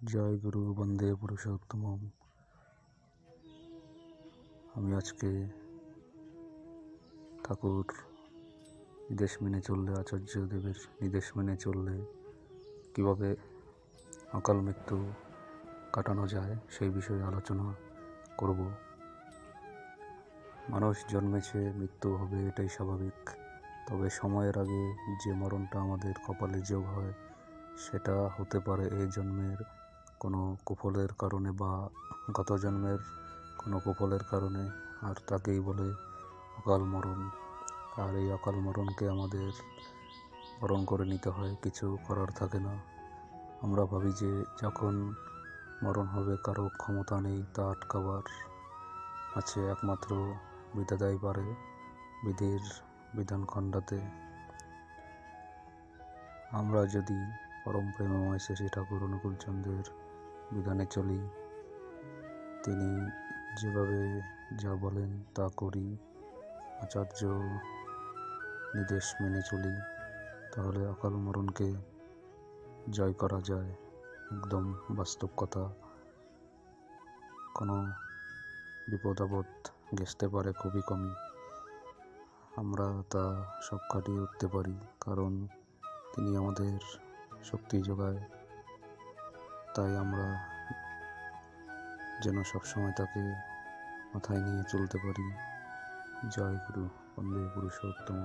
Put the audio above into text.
জয় গুরু বন্দে পুরুষোত্তমম। আমি আজকে ঠাকুর নির্দেশ মেনে চললে, আচার্যদেবের নির্দেশ মেনে চললে কীভাবে অকাল মৃত্যু কাটানো যায় সেই বিষয়ে আলোচনা করব। মানুষ জন্মেছে, মৃত্যু হবে, এটাই স্বাভাবিক। তবে সময়ের আগে যে মরণটা আমাদের কপালে যোগ হয় সেটা হতে পারে এই জন্মের কোনো কুফলের কারণে বা গত জন্মের কোনো কুফলের কারণে, আর তাকেই বলে অকাল মরণ। আর এই অকাল মরণকে আমাদের বরণ করে নিতে হয়, কিছু করার থাকে না। আমরা ভাবি যে যখন মরণ হবে কারো ক্ষমতা নেই তা আটকাবার, আছে একমাত্র বিধাতাই পারে বিধির বিধান খণ্ডাতে। আমরা যদি পরম প্রেমময় শ্রী ঠাকুর অনুকূলচন্দ্রের বিধানে চলি, তিনি যেভাবে যা বলেন তা করি, আচার্য নির্দেশ মেনে চলি, তাহলে অকাল মরণকে জয় করা যায়। একদম বাস্তব কথা। কোনো বিপদ আপদ ঘেঁষতে পারে খুবই কমই, আমরা তা সব কাটিয়ে উঠতে পারি, কারণ তিনি আমাদের শক্তি যোগায়। তাই আমরা যেন সবসময় তাকে মাথায় নিয়ে চলতে পারি। জয় গুরু বন্দে পুরুষোত্তম।